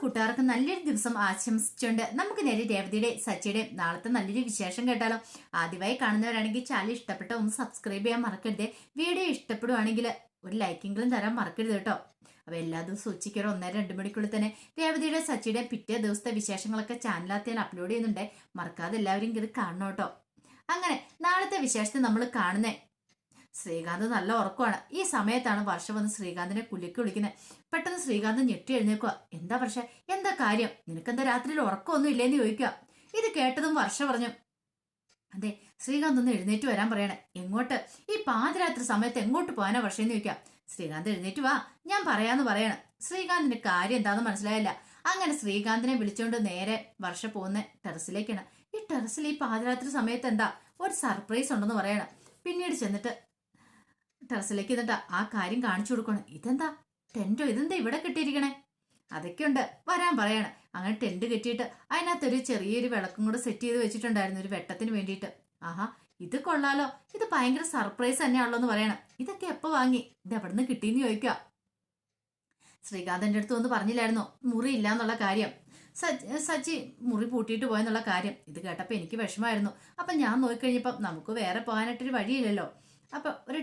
കൂട്ടുകാർക്ക് നല്ലൊരു ദിവസം ആശംസിച്ചുകൊണ്ട് നമുക്ക് നേരെ രേവതിയുടെ സച്ചിയുടെ നാളത്തെ നല്ലൊരു വിശേഷം കേട്ടാലോ. ആദ്യമായി കാണുന്നവരാണെങ്കിൽ ചാനൽ ഇഷ്ടപ്പെട്ട ഒന്ന് സബ്സ്ക്രൈബ് ചെയ്യാൻ മറക്കരുത്. വീഡിയോ ഇഷ്ടപ്പെടുവാണെങ്കിൽ ഒരു ലൈക്കെങ്കിലും തരാൻ മറക്കരുത് കേട്ടോ. അപ്പൊ എല്ലാ ദിവസവും ഉച്ചയ്ക്ക് ഒരു 1-2 മണിക്കുള്ളിൽ തന്നെ രേവതിയുടെ സച്ചിയുടെ പിറ്റേ ദിവസത്തെ വിശേഷങ്ങളൊക്കെ ചാനലിനകത്ത് ഞാൻ അപ്ലോഡ് ചെയ്യുന്നുണ്ട്. മറക്കാതെ എല്ലാവരും ഇത് കാണണം കേട്ടോ. അങ്ങനെ നാളത്തെ വിശേഷത്തെ നമ്മൾ കാണുന്നേ ശ്രീകാന്ത് നല്ല ഉറക്കമാണ്. ഈ സമയത്താണ് വർഷ വന്ന് ശ്രീകാന്തിനെ കുലുക്കി വിളിക്കുന്നത്. പെട്ടെന്ന് ശ്രീകാന്ത് ഞെട്ടി എഴുന്നേക്കുക. എന്താ വർഷ, എന്താ കാര്യം? നിനക്കെന്താ രാത്രിയിൽ ഉറക്കമൊന്നും ഇല്ലേന്ന് ചോദിക്കുക. ഇത് കേട്ടതും വർഷ പറഞ്ഞു, അതെ ശ്രീകാന്ത് ഒന്ന് എഴുന്നേറ്റ് വരാൻ പറയണേ. എങ്ങോട്ട്? ഈ പാതിരാത്രി സമയത്ത് എങ്ങോട്ട് പോകാനാ വർഷയെന്ന് ചോദിക്കാം. ശ്രീകാന്ത് എഴുന്നേറ്റ് വാ, ഞാൻ പറയാന്ന് പറയണ. ശ്രീകാന്തിന്റെ കാര്യം എന്താന്ന് മനസ്സിലായില്ല. അങ്ങനെ ശ്രീകാന്തിനെ വിളിച്ചുകൊണ്ട് നേരെ വർഷ പോകുന്ന ടെറസിലേക്കാണ്. ഈ ടെറസിൽ ഈ പാതിരാത്രി സമയത്ത് എന്താ ഒരു സർപ്രൈസ് ഉണ്ടെന്ന് പറയണം. പിന്നീട് ചെന്നിട്ട് ടെറസിലേക്ക് എന്നിട്ട് ആ കാര്യം കാണിച്ചു കൊടുക്കണം. ഇതെന്താ ടെന്റോ? ഇതെന്താ ഇവിടെ കെട്ടിയിരിക്കണേ? അതൊക്കെ ഉണ്ട്, വരാൻ പറയണം. അങ്ങനെ ടെന്റ് കെട്ടിയിട്ട് അതിനകത്തൊരു ചെറിയൊരു വിളക്കും കൂടെ സെറ്റ് ചെയ്ത് വെച്ചിട്ടുണ്ടായിരുന്നു ഒരു വെട്ടത്തിന് വേണ്ടിയിട്ട്. ആഹാ, ഇത് കൊള്ളാലോ, ഇത് ഭയങ്കര സർപ്രൈസ് തന്നെയാണല്ലോ എന്ന് പറയണം. ഇതൊക്കെ എപ്പോ വാങ്ങി? ഇത് എവിടെ നിന്ന് കിട്ടിയെന്ന് ചോദിക്കുക. ശ്രീകാന്തിന്റെ അടുത്ത് ഒന്ന് പറഞ്ഞില്ലായിരുന്നോ മുറി ഇല്ല എന്നുള്ള കാര്യം? സച്ചി മുറി പൂട്ടിയിട്ട് പോയെന്നുള്ള കാര്യം. ഇത് കേട്ടപ്പോൾ എനിക്ക് വിഷമായിരുന്നു. അപ്പൊ ഞാൻ നോക്കിക്കഴിഞ്ഞപ്പോൾ നമുക്ക് വേറെ പോകാനായിട്ടൊരു വഴിയില്ലല്ലോ. അപ്പൊ ഒരു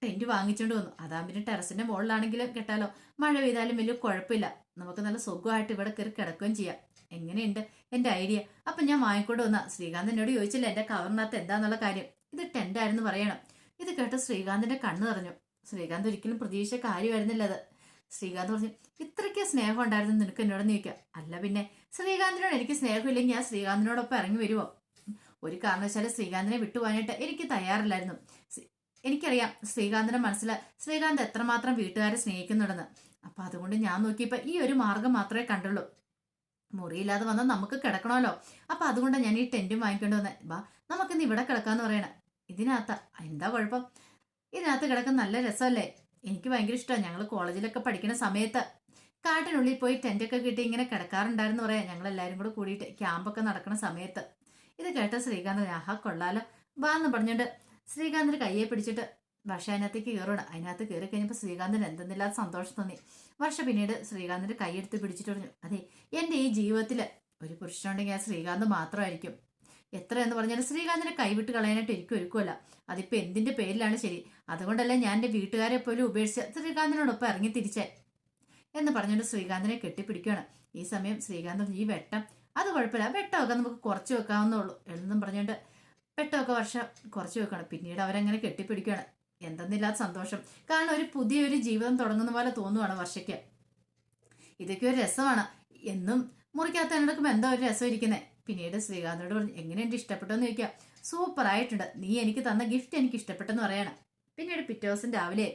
ടെന്റ് വാങ്ങിച്ചോണ്ട് വന്നു. അതാ പിന്നെ ടെറസിന്റെ മുകളിലാണെങ്കിലും കേട്ടാലോ, മഴ പെയ്താലും വലിയ കുഴപ്പമില്ല. നമുക്ക് നല്ല സുഖമായിട്ട് ഇവിടെ കയറി കിടക്കുകയും ചെയ്യാം. എങ്ങനെയുണ്ട് എന്റെ ഐഡിയ? അപ്പൊ ഞാൻ വാങ്ങിക്കൊണ്ട് വന്ന. ശ്രീകാന്ത് എന്നോട് ചോദിച്ചില്ല എന്റെ കവറിനകത്ത് എന്താന്നുള്ള കാര്യം. ഇത് ടെന്റ് ആയിരുന്നു പറയണം. ഇത് കേട്ട് ശ്രീകാന്തിന്റെ കണ്ണ് നിറഞ്ഞു. ശ്രീകാന്ത് ഒരിക്കലും പ്രതീക്ഷിച്ച കാര്യമായിരുന്നില്ല അത്. ശ്രീകാന്ത് പറഞ്ഞു, ഇത്രയ്ക്ക് സ്നേഹം ഉണ്ടായിരുന്നു നിനക്ക് എന്നോടൊന്ന് ചോദിക്കാം. അല്ല പിന്നെ ശ്രീകാന്തിനോട് എനിക്ക് സ്നേഹമില്ലെങ്കിൽ ഞാൻ ശ്രീകാന്തിനോടൊപ്പം ഇറങ്ങി വരുമോ? ഒരു കാരണവശാലും ശ്രീകാന്തിനെ വിട്ടുപോകാനായിട്ട് എനിക്ക് തയ്യാറില്ലായിരുന്നു. എനിക്കറിയാം ശ്രീകാന്തിന്റെ മനസ്സിൽ ശ്രീകാന്ത് എത്രമാത്രം വീട്ടുകാരെ സ്നേഹിക്കുന്നുണ്ടെന്ന്. അപ്പൊ അതുകൊണ്ട് ഞാൻ നോക്കിയപ്പോ ഈ ഒരു മാർഗം മാത്രമേ കണ്ടുള്ളൂ. മുറിയില്ലാതെ വന്നാൽ നമുക്ക് കിടക്കണമല്ലോ. അപ്പൊ അതുകൊണ്ട് ഞാൻ ഈ ടെന്റും വാങ്ങിക്കൊണ്ട് വന്നേ. ബാ നമുക്കിന്ന് ഇവിടെ കിടക്കാന്ന് പറയണ. ഇതിനകത്ത് എന്താ കുഴപ്പം? ഇതിനകത്ത് കിടക്കാൻ നല്ല രസമല്ലേ? എനിക്ക് ഭയങ്കര ഇഷ്ടമാണ്. ഞങ്ങൾ കോളേജിലൊക്കെ പഠിക്കുന്ന സമയത്ത് കാട്ടിനുള്ളിൽ പോയി ടെന്റൊക്കെ കിട്ടി ഇങ്ങനെ കിടക്കാറുണ്ടായിരുന്നു പറയാം. ഞങ്ങൾ എല്ലാവരും കൂടെ കൂടിയിട്ട് ക്യാമ്പൊക്കെ നടക്കുന്ന സമയത്ത്. ഇത് കേട്ട ശ്രീകാന്ത് ആഹാ കൊള്ളാലോ ബാ എന്ന് പറഞ്ഞുകൊണ്ട് ശ്രീകാന്തിന്റെ കയ്യെ പിടിച്ചിട്ട് വർഷ അതിനകത്തേക്ക് കയറണം. അതിനകത്ത് കയറി കഴിഞ്ഞപ്പോൾ ശ്രീകാന്തിന് എന്തെന്നില്ലാത്ത സന്തോഷം തോന്നി. വർഷ പിന്നീട് ശ്രീകാന്തിന്റെ കൈയെടുത്ത് പിടിച്ചിട്ട് പറഞ്ഞു, അതെ എന്റെ ഈ ജീവിതത്തിൽ ഒരു പുരുഷനുണ്ടെങ്കിൽ ആ ശ്രീകാന്ത് മാത്രമായിരിക്കും. എത്ര എന്ന് പറഞ്ഞാലും ശ്രീകാന്തിനെ കൈവിട്ട് കളയാനായിട്ട് എനിക്ക് ഒരുക്കുമല്ല. അതിപ്പോ എന്തിന്റെ പേരിലാണ് ശരി. അതുകൊണ്ടല്ല ഞാൻ എന്റെ വീട്ടുകാരെ പോലും ഉപേക്ഷിച്ച് ശ്രീകാന്തിനോടൊപ്പം ഇറങ്ങി തിരിച്ചേ എന്ന് പറഞ്ഞുകൊണ്ട് ശ്രീകാന്തിനെ കെട്ടിപ്പിടിക്കുകയാണ്. ഈ സമയം ശ്രീകാന്ത് ഈ വെട്ടം അത് കുഴപ്പമില്ല, വെട്ടമൊക്കെ നമുക്ക് കുറച്ച് വെക്കാവുന്നുള്ളൂ എന്നും പറഞ്ഞുകൊണ്ട് വെട്ടമൊക്കെ വർഷം കുറച്ച് വെക്കണം. പിന്നീട് അവരങ്ങനെ കെട്ടിപ്പിടിക്കുകയാണ്. എന്തെന്നില്ലാത്ത സന്തോഷം. കാരണം ഒരു പുതിയൊരു ജീവിതം തുടങ്ങുന്ന പോലെ തോന്നുവാണ് വർഷയ്ക്ക്. ഇതൊക്കെ ഒരു രസമാണ്. എന്നും മുറിക്കകത്ത് നടക്കുമ്പോൾ എന്താ ഒരു രസം ഇരിക്കുന്നത്. പിന്നീട് ശ്രീകാന്തിനോട് പറഞ്ഞു, എങ്ങനെയുണ്ട് ഇഷ്ടപ്പെട്ടെന്ന് ചോദിക്കാം. സൂപ്പർ ആയിട്ടുണ്ട്, നീ എനിക്ക് തന്ന ഗിഫ്റ്റ് എനിക്ക് ഇഷ്ടപ്പെട്ടെന്ന് പറയണം. പിന്നീട് പിറ്റേ ദിവസം രാവിലെ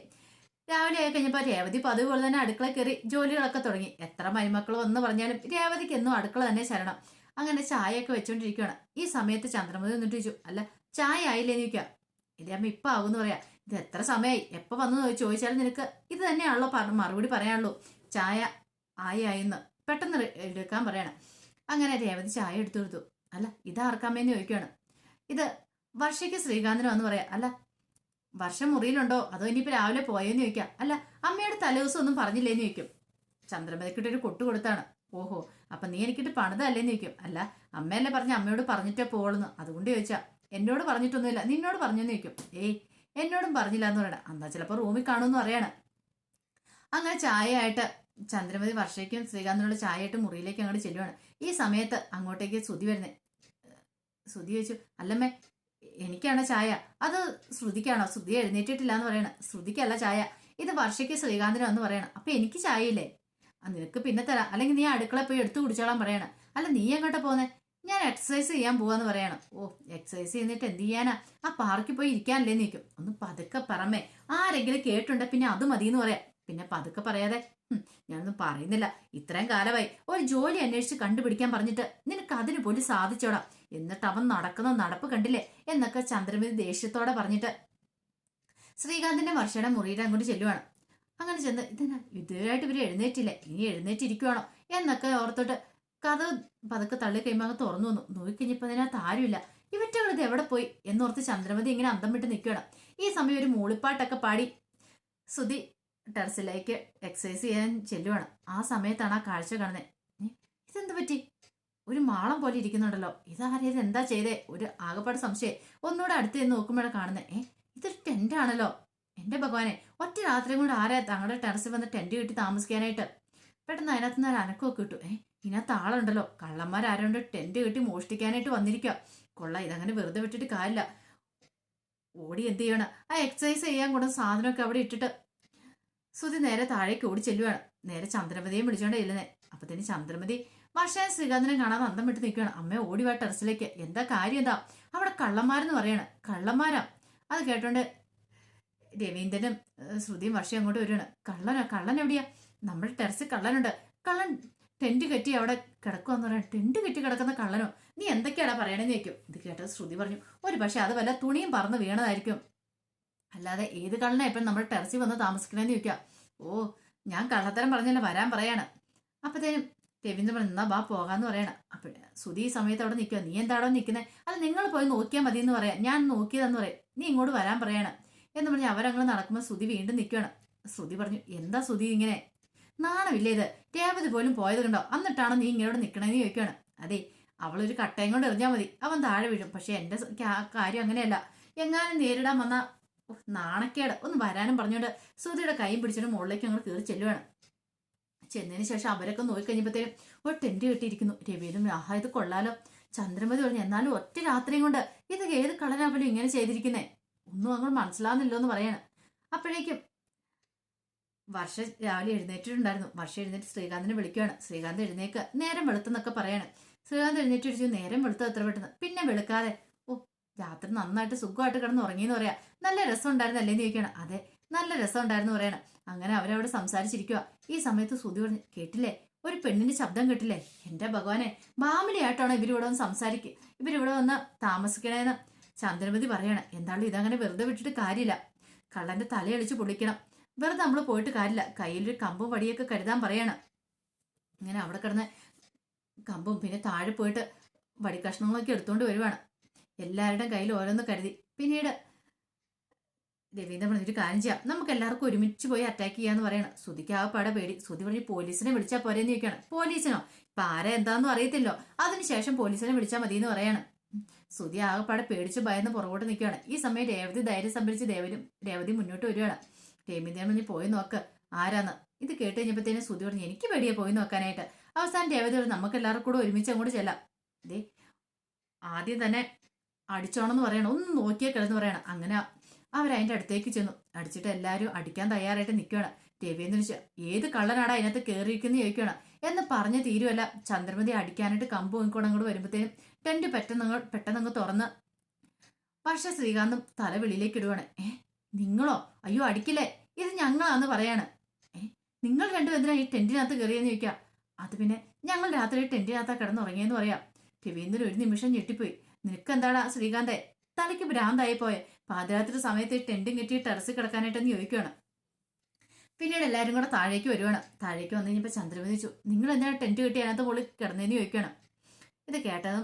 ആയി കഴിഞ്ഞപ്പോൾ രേവതി പതിവ് പോലെ തന്നെ അടുക്കള കയറി ജോലികളൊക്കെ തുടങ്ങി. എത്ര മരുമക്കൾ എന്ന് പറഞ്ഞാലും രേവതിക്ക് എന്നും അടുക്കള തന്നെ ശരണം. അങ്ങനെ ചായയൊക്കെ വെച്ചോണ്ടിരിക്കുകയാണ്. ഈ സമയത്ത് ചന്ദ്രമതി വന്നിട്ട് ചോദിച്ചു, അല്ല ചായ ആയില്ലേന്ന് ചോദിക്കാം. ഇതേ അമ്മ ഇപ്പൊ ആകുമെന്ന് പറയാ. ഇത് എത്ര സമയമായി, എപ്പോ വന്നു ചോദിച്ചാലും നിനക്ക് ഇത് തന്നെയാണല്ലോ മറുപടി പറയാനുള്ളൂ, ചായ ആയിന്ന് പെട്ടെന്ന് എടുക്കാൻ പറയണം. അങ്ങനെ രേവതി ചായ എടുത്തു കൊടുത്തു. അല്ല ഇതാർക്കാമേന്ന് ചോദിക്കുകയാണ്. ഇത് വർഷയ്ക്ക് ശ്രീകാന്തിനോ എന്ന് പറയാം. അല്ല വർഷം മുറിയിലുണ്ടോ അതോ ഇനിയിപ്പോ രാവിലെ പോയെന്ന് ചോദിക്കാം. അല്ല അമ്മയുടെ തലേദിവസം ഒന്നും പറഞ്ഞില്ലേന്ന് ചോദിക്കും. ചന്ദ്രമതിക്കിട്ടൊരു കൊട്ടു കൊടുത്താണ്. ഓഹോ, അപ്പൊ നീ എനിക്കിട്ട് പണിതല്ലേന്ന് ചോദിക്കും. അല്ല അമ്മയല്ലേ പറഞ്ഞ അമ്മയോട് പറഞ്ഞിട്ടേ പോളെന്ന്, അതുകൊണ്ട് ചോദിച്ചാ. എന്നോട് പറഞ്ഞിട്ടൊന്നുമില്ല, നിന്നോട് പറഞ്ഞെന്ന് ചോദിക്കും. ഏയ് എന്നോടും പറഞ്ഞില്ല എന്ന് പറയണം. എന്നാ ചിലപ്പോ റൂമിൽ കാണുമെന്ന് പറയാണ്. അങ്ങനെ ചായയായിട്ട് ചന്ദ്രമതി വർഷയ്ക്കും ശ്രീകാന്തിനുള്ള ചായയായിട്ട് മുറിയിലേക്ക് അങ്ങോട്ട് ചെല്ലുവാണ്. ഈ സമയത്ത് അങ്ങോട്ടേക്ക് ശ്രുതി വരുന്നേ. ശ്രുതി ചോദിച്ചു, അല്ലമ്മേ എനിക്കാണോ ചായ? അത് ശ്രുതിക്കാണോ? ശ്രുതി എഴുന്നേറ്റിട്ടില്ല എന്ന് പറയണം. ശ്രുതിക്കല്ല ചായ, ഇത് വർഷയ്ക്ക് ശ്രീകാന്തിനോ എന്ന് പറയണം. അപ്പൊ എനിക്ക് ചായയില്ലേ? നിനക്ക് പിന്നെ തരാം, അല്ലെങ്കിൽ നീ അടുക്കള പോയി എടുത്തു കുടിച്ചോളാൻ പറയണം. അല്ല നീ എങ്ങോട്ടാ പോന്നെ? ഞാൻ എക്സസൈസ് ചെയ്യാൻ പോവാന്ന് പറയണം. ഓ എക്സസൈസ് ചെയ്തിട്ട് എന്ത് ചെയ്യാനാ? ആ പാർക്കിൽ പോയി ഇരിക്കാനല്ലേ നിൽക്കും. ഒന്ന് പതുക്കെ പറമേ, ആരെങ്കിലും കേട്ടുണ്ട് പിന്നെ അത് മതിയെന്ന് പറയാം. പിന്നെ പതുക്കെ പറയാതെ. ഞാനൊന്നും പറയുന്നില്ല. ഇത്രയും കാലമായി ഒരു ജോലി അന്വേഷിച്ച് കണ്ടുപിടിക്കാൻ പറഞ്ഞിട്ട് നിനക്ക് അതിന് പോലും സാധിച്ചോടാം. എന്നിട്ട് അവൻ നടക്കുന്ന നടപ്പ് കണ്ടില്ലേ എന്നൊക്കെ ചന്ദ്രമതി ദേഷ്യത്തോടെ പറഞ്ഞിട്ട് ശ്രീകാന്തിന്റെ വർഷയുടെ മുറിയുടെ അങ്ങോട്ട് ചെല്ലുവാണ്. അങ്ങനെ ചെന്ന് ഇതുവരായിട്ട് ഇവര് എഴുന്നേറ്റില്ലേ, ഇനി എഴുന്നേറ്റിരിക്കുവാണോ എന്നൊക്കെ ഓർത്തോട്ട് കഥ പതുക്കെ തള്ളി കഴിയുമ്പോൾ അങ്ങ് തുറന്നു വന്നു. നോക്കിക്കഴിഞ്ഞപ്പോ അതിനകത്ത് ആരുമില്ല. ഇവറ്റകളിത് എവിടെ പോയി എന്നോർത്ത് ചന്ദ്രമതി ഇങ്ങനെ അന്തം വിട്ട് നിൽക്കണം. ഈ സമയം ഒരു മൂളിപ്പാട്ടൊക്കെ പാടി ശ്രുതി ടെറസിലേക്ക് എക്സസൈസ് ചെയ്യാൻ ചെല്ലുവാണ്. ആ സമയത്താണ് ആ കാഴ്ച കാണുന്നത്. ഇതെന്ത് പറ്റി? ഒരു മാളം പോലെ ഇരിക്കുന്നുണ്ടല്ലോ, ഇതാരേത് എന്താ ചെയ്തേ? ഒരു ആകപ്പാട് സംശയം. ഒന്നുകൂടെ അടുത്ത് ചെന്ന് നോക്കുമ്പോഴാണ് കാണുന്നത്, ഇതൊരു ടെന്റ് ആണല്ലോ. എന്റെ ഭഗവാനെ, ഒറ്റ രാത്രിയും കൊണ്ട് ആരാ തങ്ങളുടെ ടെറസിൽ വന്ന് ടെന്റ് കെട്ടി താമസിക്കാനായിട്ട്? പെട്ടെന്ന് അതിനകത്ത് നിന്ന് ഒരു അനക്കമൊക്കെ കിട്ടും. ഇതിനകത്ത് ആളുണ്ടല്ലോ, കള്ളന്മാരാരോണ്ട് ടെന്റ് കെട്ടി മോഷ്ടിക്കാനായിട്ട് വന്നിരിക്കുക. കൊള്ളാം, ഇതങ്ങനെ വെറുതെ വിട്ടിട്ട് കാര്യമില്ല. ഓടി എന്ത് ചെയ്യണം? ആ എക്സസൈസ് ചെയ്യാൻ കൊണ്ടുവന്ന സാധനമൊക്കെ അവിടെ ഇട്ടിട്ട് സുധി നേരെ താഴേക്ക് ഓടി ചെല്ലുവാണ്. നേരെ ചന്ദ്രമതിയെ വിളിച്ചോണ്ടേ ഇല്ലെന്നേ. അപ്പത്തേന് ചന്ദ്രമതി വർഷയെ ശ്രീകാന്തിനെ കാണാതെ അന്തം വിട്ട് നിൽക്കുകയാണ്. അമ്മ ഓടി വാ ടെറസിലേക്ക്. എന്താ കാര്യം? എന്താ അവിടെ കള്ളന്മാരെന്ന് പറയാണ്? കള്ളന്മാരാ? അത് കേട്ടോണ്ട് രവീന്ദ്രനും ശ്രുതിയും വർഷയും അങ്ങോട്ട് വരുവാണ്. കള്ളനോ? കള്ളൻ എവിടെയാ? നമ്മുടെ ടെറസിൽ കള്ളനുണ്ട്. കള്ളൻ ടെന്റ് കെട്ടി അവിടെ കിടക്കുവാന്ന് പറയാൻ. ടെന്റ് കെട്ടി കിടക്കുന്ന കള്ളനോ? നീ എന്തൊക്കെയാടാ പറയണെന്ന് ചോദിക്കും. ഇത് കേട്ടത് ശ്രുതി പറഞ്ഞു, ഒരു പക്ഷെ അത് വല്ല തുണിയും പറന്ന് വീണതായിരിക്കും, അല്ലാതെ ഏത് കള്ളനാ ഇപ്പം നമ്മുടെ ടെറസിൽ വന്ന് താമസിക്കണമെന്ന് ചോദിക്കാം. ഓ, ഞാൻ കള്ളത്തരം പറഞ്ഞല്ലേ വരാൻ പറയാണ്. അപ്പത്തേനും രവീന്ദ്രൻ പറഞ്ഞു, എന്നാ വാ പോകാന്ന് പറയണം. അപ്പൊ ശ്രുതി ഈ സമയത്ത് അവിടെ നിൽക്കുക. നീ എന്താടോ നിൽക്കുന്നത്? അല്ല, നിങ്ങൾ പോയി നോക്കിയാൽ മതി എന്ന് പറയാം. ഞാൻ നോക്കിയതെന്ന് പറയും. നീ ഇങ്ങോട്ട് വരാൻ പറയാണ് എന്ന് പറഞ്ഞ് അവരങ്ങനെ നടക്കുമ്പോൾ ശ്രുതി വീണ്ടും നിൽക്കുകയാണ്. ശ്രുതി പറഞ്ഞു, എന്താ ശ്രുതി ഇങ്ങനെ? നാണമില്ലേ ഇത്? രേവതി പോലും പോയത് കണ്ടോ? എന്നിട്ടാണോ നീ ഇങ്ങോട്ട് നിൽക്കണമെന്ന് ചോദിക്കുകയാണ്. അതെ, അവളൊരു കട്ടയും കൊണ്ട് എറിഞ്ഞാൽ മതി, അവൻ താഴെ വീഴും. പക്ഷെ എന്റെ കാര്യം അങ്ങനെയല്ല. എങ്ങാനും നേരിടാൻ വന്ന നാണക്കേട്. ഒന്ന് വരാനും പറഞ്ഞുകൊണ്ട് ശ്രുതിയുടെ കൈയും പിടിച്ചിട്ട് മുകളിലേക്ക് അങ്ങോട്ട് കയറി ചെല്ലുവാണ്. ചെന്നതിന് ശേഷം അവരൊക്കെ നോക്കിക്കഴിഞ്ഞപ്പോഴത്തേക്കും ഒരു ടെന്റ് കെട്ടിയിരിക്കുന്നു. രവീന്ദ്രൻ, ആഹാ ഇത് കൊള്ളാലോ. ചന്ദ്രമതി പറഞ്ഞു, എന്നാലും ഒറ്റ രാത്രിയും കൊണ്ട് ഇത് ഏത് കളനാ ഇങ്ങനെ ചെയ്തിരിക്കുന്നേ? ഒന്നും അങ്ങോട്ട് മനസ്സിലാവുന്നില്ലോ എന്ന് പറയാണ്. അപ്പോഴേക്കും വർഷ രാവിലെ എഴുന്നേറ്റിട്ടുണ്ടായിരുന്നു. വർഷ എഴുന്നേറ്റ് ശ്രീകാന്തിനെ വിളിക്കുകയാണ്. ശ്രീകാന്ത് എഴുന്നേക്ക്, നേരം വെളുത്തെന്നൊക്കെ പറയാണ്. ശ്രീകാന്ത് എഴുന്നേറ്റ് വിളിച്ചു, നേരം വെളുത്ത് എത്ര പെട്ടെന്ന്. പിന്നെ വെളുക്കാതെ. ഓ, രാത്രി നന്നായിട്ട് സുഖമായിട്ട് കിടന്ന് ഉറങ്ങിയെന്ന് പറയാ. നല്ല രസം ഉണ്ടായിരുന്നല്ലേന്ന് ചോദിക്കണം. അതെ, നല്ല രസം ഉണ്ടായിരുന്നു പറയണം. അങ്ങനെ അവരവിടെ സംസാരിച്ചിരിക്കുക. ഈ സമയത്ത് ശ്രുതി പറഞ്ഞു, കേട്ടില്ലേ ഒരു പെണ്ണിന്റെ ശബ്ദം കേട്ടില്ലേ? എന്റെ ഭഗവാനെ, ഫാമിലിയായിട്ടാണോ ഇവരിവിടെ വന്ന് സംസാരിക്കുക, ഇവരിവിടെ വന്ന് താമസിക്കണേന്ന് ചന്ദ്രമതി പറയണം. എന്തായാലും ഇതങ്ങനെ വെറുതെ വിട്ടിട്ട് കാര്യമില്ല. കള്ളന്റെ തലയടിച്ച് പൊളിക്കണം. വെറുതെ നമ്മൾ പോയിട്ട് കാര്യമില്ല. കയ്യിലൊരു കമ്പും വടിയൊക്കെ കരുതാൻ പറയണം. ഇങ്ങനെ അവിടെ കിടന്ന് കമ്പും പിന്നെ താഴെ പോയിട്ട് വടിക്കഷ്ണങ്ങളൊക്കെ എടുത്തുകൊണ്ട് വരുവാണ്. എല്ലാവരുടെയും കയ്യിൽ ഓരോന്ന് കരുതി. പിന്നീട് രവീന്ദ്രൻ പറഞ്ഞൊരു കാര്യം ചെയ്യാം, നമുക്ക് എല്ലാവർക്കും ഒരുമിച്ച് പോയി അറ്റാക്ക് ചെയ്യാന്ന് പറയണം. ശ്രുതിക്ക് ആ പട പേടി. ശ്രുതി പറഞ്ഞ്, പോലീസിനെ വിളിച്ചാൽ പോരെന്ന് ചോദിക്കുകയാണ്. പോലീസിനോ? ഇപ്പൊ ആരാ എന്താന്നും അറിയത്തില്ലോ, അതിനുശേഷം പോലീസിനെ വിളിച്ചാൽ മതി എന്ന് പറയാണ്. ശ്രുതി ആകെപ്പാടെ പേടിച്ച് ഭയന്ന് പുറകോട്ട് നിൽക്കുകയാണ്. ഈ സമയം രേവതി ധൈര്യം സംഭരിച്ച് രേവതി മുന്നോട്ട് വരികയാണ്. രവീന്ദ്രൻ പറഞ്ഞ്, പോയി നോക്ക് ആരാന്ന്. ഇത് കേട്ട് കഴിഞ്ഞപ്പോഴത്തേനും ശ്രുതി പറഞ്ഞു, എനിക്ക് പേടിയാ പോയി നോക്കാനായിട്ട്. അവസാനം രേവതി പറഞ്ഞു, നമുക്ക് എല്ലാവർക്കും കൂടെ ഒരുമിച്ച് അങ്ങോട്ട് ചെല്ലാം. ഇതേ ആദ്യം തന്നെ അടിച്ചോണെന്ന് പറയണം, ഒന്ന് നോക്കിയാൽ കിടന്ന് പറയണം. അങ്ങനെ അവരതിൻ്റെ അടുത്തേക്ക് ചെന്നു. അടിച്ചിട്ട് എല്ലാവരും അടിക്കാൻ തയ്യാറായിട്ട് നിൽക്കുകയാണ്. രവീന്ദ്രൻ ഏത് കള്ളനാടാ അതിനകത്ത് കയറിയിരിക്കുന്ന ചോദിക്കുകയാണ്. എന്ന് പറഞ്ഞ് തീരുമല്ല, ചന്ദ്രമതി അടിക്കാനായിട്ട് കമ്പ് നോക്കിക്കൊണ്ട് അങ്ങോട്ട് വരുമ്പോഴത്തേനും ടെന്റ് പെട്ടെന്നങ്ങ് തുറന്ന് വർഷ ശ്രീകാന്തും തല വെളിയിലേക്ക് ഇടുവാണ്. നിങ്ങളോ? അയ്യോ അടിക്കില്ലേ, ഇത് ഞങ്ങളാന്ന് പറയാണ്. നിങ്ങൾ രണ്ടും എന്തിനാ ഈ ടെന്റിനകത്ത് കയറിയെന്ന് ചോദിക്കാം. അത് പിന്നെ ഞങ്ങൾ രാത്രി ടെന്റിനകത്താ കിടന്നുറങ്ങിയെന്ന് പറയാം. രവീന്ദ്രൻ ഒരു നിമിഷം ഞെട്ടിപ്പോയി. നിനക്കെന്താടാ ശ്രീകാന്തെ, തലയ്ക്ക് ഭ്രാന്തായി പോയെ? പാതിരാത്രി സമയത്ത് ടെന്റും കെട്ടി ടെറസിൽ കിടക്കാനായിട്ടെന്ന് ചോദിക്കുകയാണ്. പിന്നീട് എല്ലാവരും കൂടെ താഴേക്ക് വരുവാണ്. താഴേക്ക് വന്നു കഴിഞ്ഞപ്പോൾ ചന്ദ്രമതി ചോദിച്ചു, നിങ്ങൾ എന്തിനാ ടെന്റ് കെട്ടി അതിനകത്ത് മുകളിൽ കിടന്നതെന്ന് ചോദിക്കുകയാണ്. ഇത് കേട്ടതും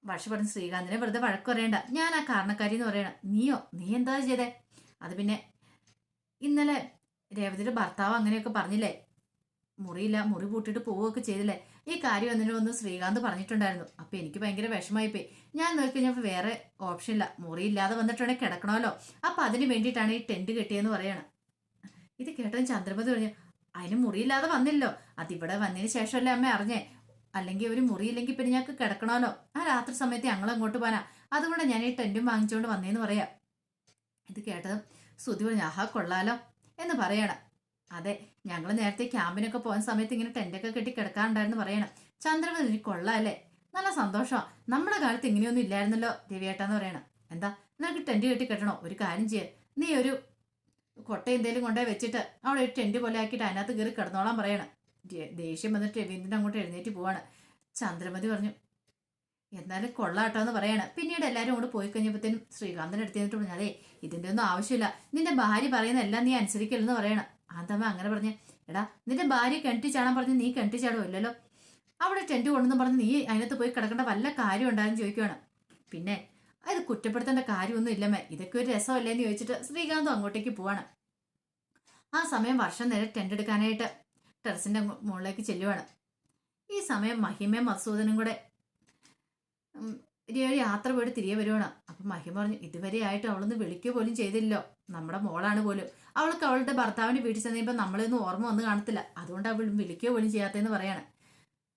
വർഷ പറഞ്ഞ്, ശ്രീകാന്തിനെ വെറുതെ വഴക്ക് പറയണ്ട, ഞാൻ ആ കാരണക്കാരി എന്ന് പറയണം. നീ എന്താ ചെയ്തേ? അത് പിന്നെ ഇന്നലെ രേവതിയുടെ ഭർത്താവ് അങ്ങനെയൊക്കെ പറഞ്ഞില്ലേ, മുറി പൂട്ടിട്ട് പോവുകയൊക്കെ ചെയ്തില്ലേ, ഈ കാര്യം ഒന്ന് ശ്രീകാന്ത് പറഞ്ഞിട്ടുണ്ടായിരുന്നു. അപ്പൊ എനിക്ക് ഭയങ്കര വിഷമമായിപ്പോയി. ഞാൻ നോക്കിക്കഴിഞ്ഞപ്പോൾ വേറെ ഓപ്ഷൻ ഇല്ല, മുറിയില്ലാതെ വന്നിട്ടുണ്ടെങ്കിൽ കിടക്കണമല്ലോ, അപ്പൊ അതിന് വേണ്ടിയിട്ടാണ് ഈ ടെന്റ് കെട്ടിയെന്ന് പറയണം. ഇത് കേട്ടതും ചന്ദ്രമതി പറഞ്ഞു, അതിന് മുറിയില്ലാതെ വന്നില്ലോ, അതിവിടെ വന്നതിന് ശേഷമല്ലേ അമ്മ അറിഞ്ഞേ, അല്ലെങ്കിൽ ഒരു മുറിയില്ലെങ്കിൽ പിന്നെ ഞങ്ങൾക്ക് കിടക്കണമല്ലോ, ആ രാത്രി സമയത്ത് ഞങ്ങൾ അങ്ങോട്ട് പോകാനാ, അതുകൊണ്ട് ഞാൻ ഈ ടെന്റും വാങ്ങിച്ചുകൊണ്ട് വന്നേന്ന് പറയാം. ഇത് കേട്ടതും ശ്രുതി പറഞ്ഞു, ആഹാ കൊള്ളാലോ എന്ന് പറയണം. അതെ, ഞങ്ങൾ നേരത്തെ ക്യാമ്പിനൊക്കെ പോകുന്ന സമയത്ത് ഇങ്ങനെ ടെന്റൊക്കെ കെട്ടി കിടക്കാറുണ്ടായിരുന്നു പറയണം. ചന്ദ്രമതി, കൊള്ളാല്ലേ, നല്ല സന്തോഷമാണ്, നമ്മുടെ കാലത്ത് ഇങ്ങനെയൊന്നും ഇല്ലായിരുന്നല്ലോ രവിയേട്ടാന്ന് പറയണം. എന്താ നിനക്ക് ടെന്റ് കെട്ടി കെട്ടണോ? ഒരു കാര്യം ചെയ്യ, നീ ഒരു കൊട്ട എന്തേലും കൊണ്ടേ വെച്ചിട്ട് അവിടെ ഒരു ടെന്റ് പോലെ ആക്കിയിട്ട് അതിനകത്ത് കയറി കിടന്നോളാൻ പറയണം. ദേഷ്യം വന്നിട്ട് രവീന്ദ്രൻ അങ്ങോട്ട് എഴുന്നേറ്റ് പോവാണ്. ചന്ദ്രമതി പറഞ്ഞു, എന്നാലും കൊള്ളാട്ടോ എന്ന് പറയാണ്. പിന്നീട് എല്ലാവരും കൂടെ പോയി കഴിഞ്ഞപ്പോഴത്തേനും ശ്രീകാന്തിന്റെ അടുത്ത് നിന്നിട്ട് പറഞ്ഞു, അതെ ഇതിന്റെ ഒന്നും ആവശ്യമില്ല, നിന്റെ ഭാര്യ പറയുന്ന എല്ലാം നീ അനുസരിക്കല്ലെന്ന് പറയണം. ആന്തമ്മ അങ്ങനെ പറഞ്ഞ്, എടാ നിന്റെ ഭാര്യ കിണറ്റി ചാടാൻ പറഞ്ഞ് നീ കിണറ്റി ചാടുമല്ലോ, അവിടെ ടെന്റ് കൊണ്ടെന്ന് പറഞ്ഞ് നീ അതിനകത്ത് പോയി കിടക്കേണ്ട വല്ല കാര്യം ഉണ്ടായെന്ന് ചോദിക്കുകയാണ്. പിന്നെ അത് കുറ്റപ്പെടുത്തേണ്ട കാര്യമൊന്നും ഇല്ലമ്മേ, ഇതൊക്കെ ഒരു രസമല്ലേന്ന് ചോദിച്ചിട്ട് ശ്രീകാന്തും അങ്ങോട്ടേക്ക് പോവാണ്. ആ സമയം വർഷം നേരെ ടെന്റ് എടുക്കാനായിട്ട് ടെറസിന്റെ മുകളിലേക്ക് ചെല്ലുവാണ്. ഈ സമയം മഹിമയും മസൂദനും കൂടെ ഒരു യാത്ര പോയിട്ട് തിരികെ വരുവാണ്. അപ്പൊ മഹിമ പറഞ്ഞു, ഇതുവരെ ആയിട്ട് അവളൊന്ന് വിളിക്കുക പോലും ചെയ്തില്ലോ, നമ്മുടെ മോളാണ് പോലും. അവൾക്ക് അവളുടെ ഭർത്താവിന്റെ വീട്ടിൽ ചെന്നപ്പോൾ നമ്മളൊന്നും ഓർമ്മ വന്ന് കാണത്തില്ല, അതുകൊണ്ട് അവൾ വിളിക്കുക പോലും ചെയ്യാത്തതെന്ന് പറയാണ്.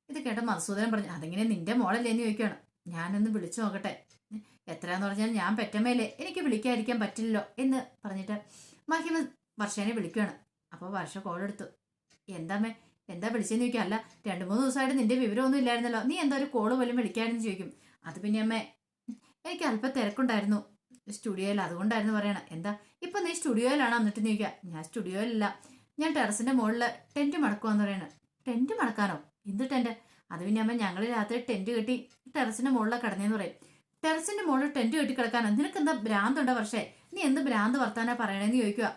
ഇത് കേട്ട മസൂദൻ പറഞ്ഞു, അതെങ്ങനെ നിന്റെ മോളല്ലേന്ന് ചോദിക്കുകയാണ്. ഞാനൊന്ന് വിളിച്ചു നോക്കട്ടെ, എത്രയാന്ന് പറഞ്ഞാൽ ഞാൻ പെറ്റമ്മയില്ലേ, എനിക്ക് വിളിക്കാതിരിക്കാൻ പറ്റില്ലല്ലോ എന്ന് പറഞ്ഞിട്ട് മഹിമ വർഷേനെ വിളിക്കുകയാണ്. അപ്പോൾ വർഷ കോളെടുത്തു. എന്താമ്മേ, എന്താ വിളിച്ചെന്ന് ചോദിക്കുക. അല്ല, 2-3 ദിവസമായിട്ട് നിന്റെ വിവരമൊന്നും ഇല്ലായിരുന്നല്ലോ, നീ എന്താ ഒരു കോള് പോലും വിളിക്കാമെന്ന് ചോദിക്കും. അത് പിന്നെ അമ്മേ, എനിക്ക് അല്പം തിരക്കുണ്ടായിരുന്നു സ്റ്റുഡിയോയിൽ, അതുകൊണ്ടായിരുന്നു പറയണം. എന്താ ഇപ്പൊ നീ സ്റ്റുഡിയോയിലാണോ എന്നിട്ട് ചോദിക്കുക. ഞാൻ സ്റ്റുഡിയോയിലല്ല, ഞാൻ ടെറസിന്റെ മുകളിൽ ടെന്റ് മടക്കുവാന്ന് പറയണം. ടെന്റ് മടക്കാനോ? എന്ത് ടെന്റ്? അത് പിന്നെ അമ്മ, ഞങ്ങൾ രാത്രി ടെന്റ് കെട്ടി ടെറസിന്റെ മുകളിലാണ് കിടന്നേന്ന് പറയും. ടെറസിന്റെ മുകളിൽ ടെന്റ് കെട്ടി കിടക്കാനോ? നിനക്ക് എന്താ ഭ്രാന്തുണ്ടോ വർഷേ? നീ എന്ത് ഭ്രാന്ത് വർത്താനാ പറയണേന്ന് ചോദിക്കുക.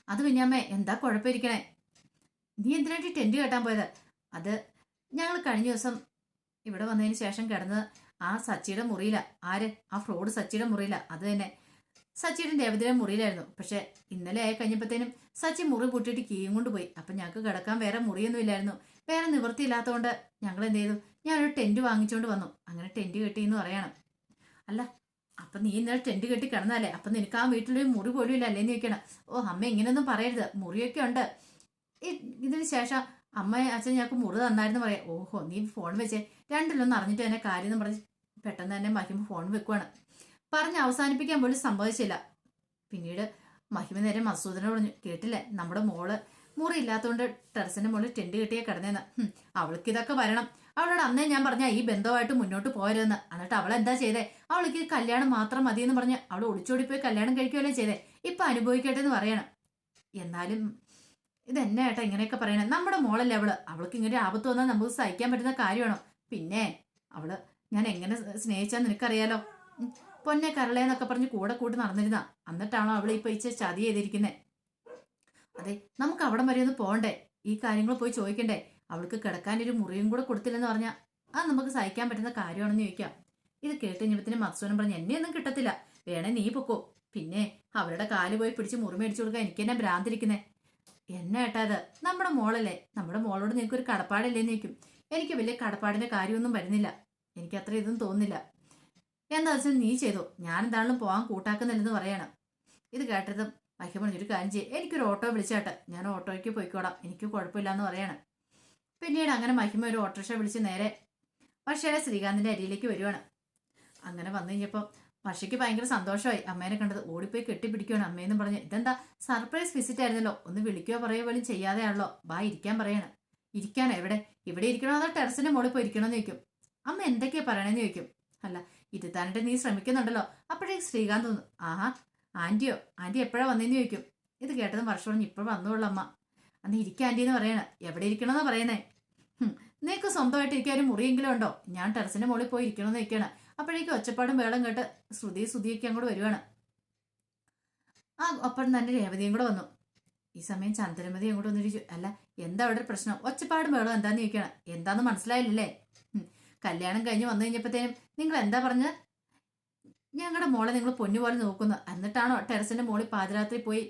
അത് പിന്നെ അമ്മേ, എന്താ കുഴപ്പമിരിക്കണേ? നീ എന്തിനായിട്ട് ടെന്റ് കെട്ടാൻ പോയത്? അത് ഞങ്ങൾ കഴിഞ്ഞ ദിവസം ഇവിടെ വന്നതിന് ശേഷം കിടന്നത് ആ സച്ചിയുടെ മുറിയില. ആര്? ആ ഫ്രോഡ് സച്ചിയുടെ മുറിയില. അത് തന്നെ, സച്ചിയുടെ രേവതിയുടെ മുറിയിലായിരുന്നു. പക്ഷെ ഇന്നലെ ആയി കഴിഞ്ഞപ്പോഴത്തേനും സച്ചി മുറി പൂട്ടിയിട്ട് കീയും കൊണ്ട് പോയി. അപ്പൊ ഞങ്ങൾക്ക് കിടക്കാൻ വേറെ മുറിയൊന്നും ഇല്ലായിരുന്നു. വേറെ നിവൃത്തിയില്ലാത്തതുകൊണ്ട് ഞങ്ങൾ എന്ത് ചെയ്തു, ഞാനൊരു ടെന്റ് വാങ്ങിച്ചുകൊണ്ട് വന്നു. അങ്ങനെ ടെന്റ് കെട്ടിയെന്ന് പറയണം. അല്ല, അപ്പൊ നീ ഇന്നലെ ടെന്റ് കെട്ടി കിടന്നല്ലേ, അപ്പൊ നിനക്ക് ആ വീട്ടിലൊരു മുറി പോലും ഇല്ല അല്ലേന്ന് ചോദിക്കണം. ഓ അമ്മ, ഇങ്ങനെയൊന്നും പറയരുത്, മുറിയൊക്കെ ഉണ്ട്. ഇതിന് ശേഷം അമ്മ അച്ഛൻ ഞങ്ങൾക്ക് മുറി തന്നായിരുന്നു പറയാം. ഓഹോ, നീ ഫോൺ വെച്ചേ, രണ്ടിലൊന്നും അറിഞ്ഞിട്ട് തന്നെ കാര്യം എന്ന് പറഞ്ഞ് പെട്ടെന്ന് തന്നെ മഹിമ ഫോൺ വെക്കുവാണ്. പറഞ്ഞ് അവസാനിപ്പിക്കാൻ പോലും സംഭവിച്ചില്ല. പിന്നീട് മഹിമ നേരെ മസൂദനോട് പറഞ്ഞു, കേട്ടില്ലേ, നമ്മുടെ മോള് മുറി ഇല്ലാത്തതുകൊണ്ട് ടെറസിന്റെ മുകളിൽ ടെന്റ് കെട്ടിയെ കിടന്നേന്ന്. അവൾക്ക് ഇതൊക്കെ വരണം. അവളോട് അന്നേ ഞാൻ പറഞ്ഞ ഈ ബന്ധമായിട്ട് മുന്നോട്ട് പോരുതെന്ന്. എന്നിട്ട് അവൾ എന്താ ചെയ്തേ? അവൾക്ക് കല്യാണം മാത്രം മതിയെന്ന് പറഞ്ഞ് അവൾ ഒളിച്ചോടിപ്പോയി കല്യാണം കഴിക്കുകയല്ലേ ചെയ്തേ. ഇപ്പൊ അനുഭവിക്കട്ടെ എന്ന് പറയണം. എന്നാലും ഇതെന്നെ ഏട്ടാ ഇങ്ങനെയൊക്കെ പറയണേ? നമ്മുടെ മോളല്ലേ അവള്, അവൾക്ക് ഇങ്ങനെ ആപത്ത് വന്നാൽ നമുക്ക് സഹിക്കാൻ പറ്റുന്ന കാര്യമാണോ? പിന്നെ അവള് ഞാൻ എങ്ങനെ സ്നേഹിച്ചാന്ന് നിനക്കറിയാലോ. പൊന്നെ കരളേന്നൊക്കെ പറഞ്ഞ് കൂടെ കൂട്ടി നടന്നിരുന്ന, എന്നിട്ടാണോ അവള് ഇപ്പൊ ഇച്ച ചതി ചെയ്തിരിക്കുന്നേ? അതെ, നമുക്ക് അവിടം വരെ ഒന്ന് പോകണ്ടേ, ഈ കാര്യങ്ങൾ പോയി ചോദിക്കണ്ടേ? അവൾക്ക് കിടക്കാൻ ഒരു മുറിയും കൂടെ കൊടുത്തില്ലെന്ന് പറഞ്ഞാൽ അത് നമുക്ക് സഹിക്കാൻ പറ്റുന്ന കാര്യമാണെന്ന് ചോദിക്കാം. ഇത് കേട്ട് കഴിഞ്ഞപ്പത്തിന് മത്സൂനം പറഞ്ഞു, എന്നെ ഒന്നും കിട്ടത്തില്ല, വേണേ നീ പൊക്കോ. പിന്നെ അവരുടെ കാല് പോയി പിടിച്ച് മുറി മേടിച്ചു കൊടുക്കാൻ എനിക്ക് എന്നെ ഭ്രാന്തിരിക്കുന്നേ. എന്നെ ഏട്ടാ, അത് നമ്മുടെ മോളല്ലേ, നമ്മുടെ മോളോട് നിനക്ക് ഒരു കടപ്പാടില്ലേന്ന് ചോദിക്കും. എനിക്ക് വലിയ കടപ്പാടിന്റെ കാര്യമൊന്നും വരുന്നില്ല, എനിക്ക് അത്ര ഇതൊന്നും തോന്നുന്നില്ല. എന്താ വെച്ചാൽ നീ ചെയ്തോ, ഞാൻ എന്താണെങ്കിലും പോകാൻ കൂട്ടാക്കുന്നില്ലെന്ന് പറയണം. ഇത് കേട്ടതും മഹിമ പറഞ്ഞൊരു കാര്യം ചെയ്യും, എനിക്കൊരു ഓട്ടോ വിളിച്ചാട്ടെ, ഞാൻ ഓട്ടോയ്ക്ക് പോയിക്കോളാം, എനിക്ക് കുഴപ്പമില്ലാന്ന് പറയണം. പിന്നീട് അങ്ങനെ മഹിമ ഒരു ഓട്ടോറിക്ഷ വിളിച്ച് നേരെ വർഷയുടെ ശ്രീകാന്തിന്റെ അരിയിലേക്ക് വരുവാണ്. അങ്ങനെ വന്നു കഴിഞ്ഞപ്പോൾ വർഷയ്ക്ക് ഭയങ്കര സന്തോഷമായി അമ്മേനെ കണ്ടത്. ഓടിപ്പോയി കെട്ടിപ്പിടിക്കുകയാണ്. അമ്മയെന്നും പറഞ്ഞ്, ഇതെന്താ സർപ്രൈസ് വിസിറ്റ് ആയിരുന്നല്ലോ, ഒന്ന് വിളിക്കുകയോ പറയുകയോ പോലും ചെയ്യാതെയാണല്ലോ, ബാ ഇരിക്കാൻ പറയണം. ഇരിക്കാനോ? എവിടെ? ഇവിടെ ഇരിക്കണോ അതോ ടെറസിന്റെ മുകളിൽ പോയി ഇരിക്കണമെന്ന് ചോദിക്കും. അമ്മ എന്തൊക്കെയാ പറയണമെന്ന് ചോദിക്കും. അല്ല, ഇരുത്താനായിട്ട് നീ ശ്രമിക്കുന്നുണ്ടല്ലോ. അപ്പോഴേക്ക് ശ്രീകാന്ത് തോന്നുന്നു. ആഹാ, ആന്റിയോ? ആന്റി എപ്പോഴാ വന്നേന്ന് ചോദിക്കും. ഇത് കേട്ടതും വർഷം പറഞ്ഞു, ഇപ്പോൾ വന്നോളൂ അമ്മ. അന്ന് ഇരിക്കുക ആന്റി എന്ന് പറയണ. എവിടെ ഇരിക്കണമെന്നാ പറയുന്നേ? നിനക്ക് സ്വന്തമായിട്ട് ഇരിക്കാൻ ഒരു മുറിയെങ്കിലും ഉണ്ടോ? ഞാൻ ടെറസിന്റെ മുകളിൽ പോയി ഇരിക്കണമെന്ന് നിൽക്കുകയാണ്. അപ്പോഴേക്കും ഒച്ചപ്പാടും വേളം കേട്ട് ശ്രുതിയൊക്കെ അങ്ങോട്ട് വരുവാണ്. ആ ഒപ്പം തന്നെ രേവതിയും കൂടെ വന്നു. ഈ സമയം ചന്ദ്രമതി അങ്ങോട്ട് വന്നിരിച്ചു. അല്ല, എന്താ അവിടെ ഒരു പ്രശ്നം? ഒച്ചപ്പാടും വേളം എന്താന്ന് ചോദിക്കണം. എന്താന്ന് മനസ്സിലായില്ലല്ലേ? കല്യാണം കഴിഞ്ഞ് വന്നു കഴിഞ്ഞപ്പോഴത്തേനും നിങ്ങൾ എന്താ പറഞ്ഞത്? ഞങ്ങളുടെ മോളെ നിങ്ങൾ പൊന്നുപോലെ നോക്കുന്നു, എന്നിട്ടാണോ ടെറസിന്റെ മുകളിൽ പാതിരാത്രി പോയി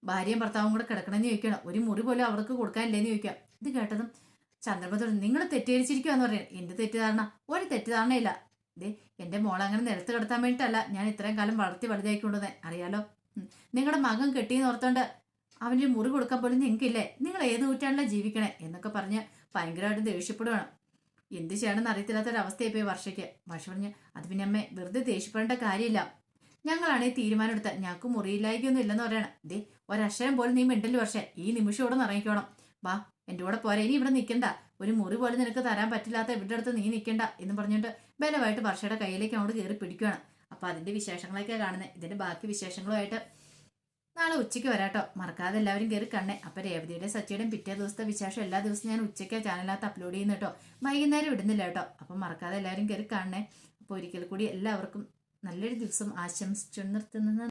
ഭാര്യയും ഭർത്താവും കൂടെ കിടക്കണമെന്ന് ചോദിക്കണം. ഒരു മുറി പോലും അവർക്ക് കൊടുക്കാനില്ലേന്ന് ചോദിക്കാം. ഇത് കേട്ടതും ചന്ദ്രമതി നിങ്ങൾ തെറ്റിദ്ധരിച്ചിരിക്കുവാന്ന് പറയാം. എന്ത് തെറ്റിദ്ധാരണ? ഒരു തെറ്റിദ്ധാരണയില്ല. ദേ, എന്റെ മോളെ അങ്ങനെ നിരത്ത് കിടത്താൻ വേണ്ടിയിട്ടല്ല ഞാൻ ഇത്രയും കാലം വളർത്തി വലുതായിക്കൊണ്ടുവന്നേ, അറിയാലോ. നിങ്ങളുടെ മകൻ കെട്ടിയെന്ന് ഓർത്തോണ്ട് അവൻ്റെ മുറി കൊടുക്കാൻ പോലും നിങ്ങൾക്കില്ലേ? നിങ്ങൾ ഏത് നൂറ്റാണ്ടിലാണ് ജീവിക്കണേ എന്നൊക്കെ പറഞ്ഞ് ഭയങ്കരമായിട്ട് ദേഷ്യപ്പെടുവാണ്. എന്ത് ചെയ്യണമെന്ന് അറിയത്തില്ലാത്തൊരവസ്ഥയായി പോയി വർഷയ്ക്ക്. വർഷ പറഞ്ഞ്, അത് പിന്നെ അമ്മേ, വെറുതെ ദേഷ്യപ്പെടേണ്ട കാര്യമില്ല, ഞങ്ങളാണെങ്കിൽ തീരുമാനം എടുത്ത ഞങ്ങൾക്ക് മുറിയില്ലായിക്കൊന്നും ഇല്ലെന്ന് പറയണം. ദേ, ഒരക്ഷരം പോലും നീ മിണ്ടല് വർഷേ, ഈ നിമിഷം ഇവിടെ ഇറങ്ങിക്കോണം. വാ എൻ്റെ കൂടെ പോരെ, ഇനി ഇവിടെ നിൽക്കണ്ട, ഒരു മുറി പോലും നിനക്ക് തരാൻ പറ്റില്ലാത്ത ഇവിടെ അടുത്ത് നീ നിൽക്കണ്ട എന്ന് പറഞ്ഞിട്ട് ബലമായിട്ട് വർഷയുടെ കയ്യിലേക്ക് അങ്ങോട്ട് കയറി പിടിക്കുകയാണ്. അപ്പൊ അതിന്റെ വിശേഷങ്ങളൊക്കെ കാണുന്നത്. ഇതിന്റെ ബാക്കി വിശേഷങ്ങളുമായിട്ട് നാളെ ഉച്ചയ്ക്ക് വരാട്ടോ. മറക്കാതെ എല്ലാവരും കയറി കണ്ണേ. അപ്പൊ രേവതിയുടെ സച്ചിയുടെയും പിറ്റേ ദിവസത്തെ വിശേഷം എല്ലാ ദിവസവും ഞാൻ ഉച്ചയ്ക്ക് ചാനലിനകത്ത് അപ്ലോഡ് ചെയ്യുന്നു കേട്ടോ, വൈകുന്നേരം ഇടുന്നില്ല കേട്ടോ. അപ്പൊ മറക്കാതെ എല്ലാവരും കയറി കാണണേ. അപ്പോൾ ഒരിക്കൽ കൂടി എല്ലാവർക്കും നല്ലൊരു ദിവസം ആശംസിച്ചു നിർത്തുന്നത്.